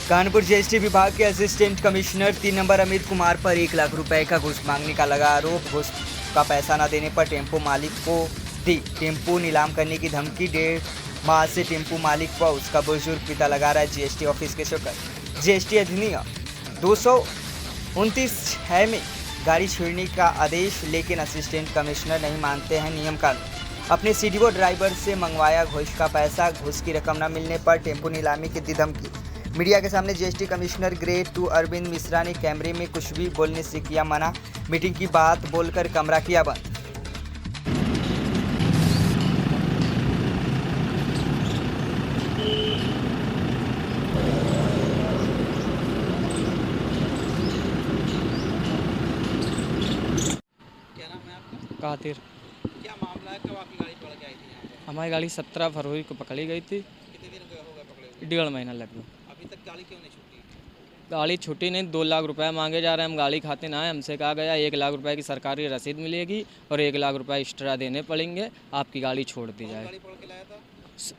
Kanpur GST विभाग के assistant commissioner 3 number Amit Kumar पर 1 लाख रुपए का घूस मांगने का लगा आरोप। घूस का पैसा न देने पर टेम्पो मालिक को दी टेम्पो नीलाम करने की धमकी। 1.5 माह से टेम्पो मालिक व उसका बुजुर्ग पिता लगा रहा है जीएसटी ऑफिस के चक्कर। जीएसटी अधिनियम 229(6) में गाड़ी छेड़ने का आदेश, लेकिन असिस्टेंट कमिश्नर नहीं मानते हैं नियम कानून। अपने सीडीओ ड्राइवर से मंगवाया घूस का पैसा, घूस की रकम न मिलने पर टेम्पो नीलामी की दी धमकी। मीडिया के सामने GST commissioner grade 2 Arvind Mishra ने कैमरे में कुछ भी बोलने से किया मना। मीटिंग की बात बोलकर कमरा किया बंद। क्या नाम है आपका? कातिर। क्या मामला है, कब आपकी गाड़ी पकड़ के आई थी यहाँ पे? हमारी गाड़ी 17 फरवरी को पकड़ी गई थी। कितने दिन हो गए पकड़े हुए? 1.5 महीना लग गया। अभी तक गाड़ी क्यों नहीं छूटी? गाड़ी छुट्टी नहीं, 2 लाख रुपए मांगे जा रहे हैं। हम गाड़ी खाते ना आए, हमसे कहा गया 1 लाख रुपए की सरकारी रसीद मिलेगी और 1 लाख रुपए एक्स्ट्रा देने पड़ेंगे, आपकी गाड़ी छोड़ दी जाए। गाड़ी पकड़ के लाया था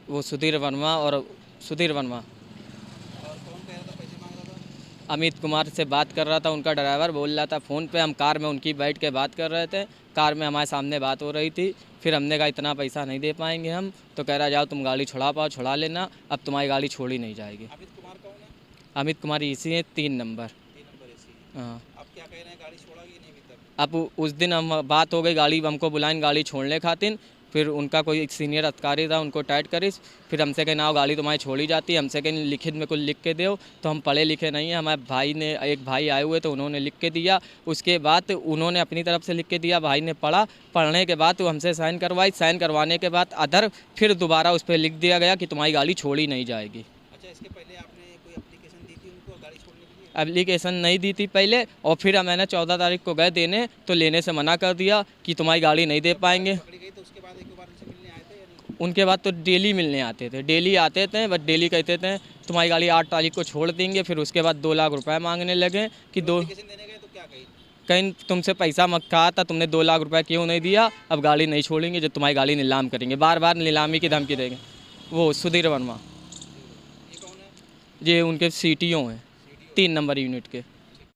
वो सुधीर वर्मा और सुधीर वर्मा और कौन कह रहा था पैसे मांग रहा था? अमित कुमार से बात कर रहा था, उनका ड्राइवर बोल रहा था फ़ोन पे। हम कार में उनकी बैठ के बात कर रहे थे, कार में हमारे सामने बात हो रही थी। फिर हमने कहा इतना पैसा नहीं दे पाएंगे हम, तो कह रहा जाओ तुम गाड़ी छुड़ा पाओ छुड़ा लेना, अब तुम्हारी गाड़ी छोड़ी नहीं जाएगी। अमित कुमार कौन है? अमित कुमार इसी है 3 नंबर। 3 number AC. हाँ। आप क्या कह रहे हैं, गाड़ी छोड़ा कि नहीं अभी तक? अब उस दिन हम बात हो गई, गाड़ी हमको बुलाएं गाड़ी छोड़ने खातिर। फिर उनका कोई सीनियर अधिकारी था, उनको टाइट करी। फिर हमसे कहीं ना गाड़ी तुम्हारी छोड़ी जाती है, हमसे कहीं लिखित में कुछ लिख के दो। तो हम पढ़े लिखे नहीं हैं, हमारे भाई ने, एक भाई आए हुए तो उन्होंने लिख के दिया। उसके बाद उन्होंने अपनी तरफ से लिख के दिया, भाई ने पढ़ा, पढ़ने के बाद वो हमसे साइन करवाई। साइन करवाने के बाद अदर फिर दोबारा उस पर लिख दिया गया कि तुम्हारी गाड़ी छोड़ी नहीं जाएगी। अच्छा, इसके पहले आपने कोई एप्लीकेशन दी थी उनको गाड़ी छोड़ने के लिए? एप्लीकेशन नहीं दी थी पहले, और फिर मैंने 14 तारीख को गए देने, तो लेने से मना कर दिया कि तुम्हारी गाड़ी नहीं दे पाएंगे। पकड़ी गई तो उसके बाद एक बार उनसे मिलने आए थे या नहीं? उनके बाद तो डेली मिलने आते थे, डेली आते थे, बट डेली कहते थे तुम्हारी गाड़ी 8 तारीख को छोड़ देंगे। फिर उसके बाद 2 लाख रुपए मांगने लगे कि एप्लीकेशन देने गए तो क्या कही? कहीं तुमसे पैसा कहा था, तुमने 2 लाख रुपए क्यों नहीं दिया, अब गाड़ी नहीं छोड़ेंगे, जो तुम्हारी गाड़ी नीलाम करेंगे। बार बार नीलामी की धमकी देंगे। वो सुधीर वर्मा, ये कौन है? ये उनके सीटीओ हैं, 3 नंबर यूनिट के।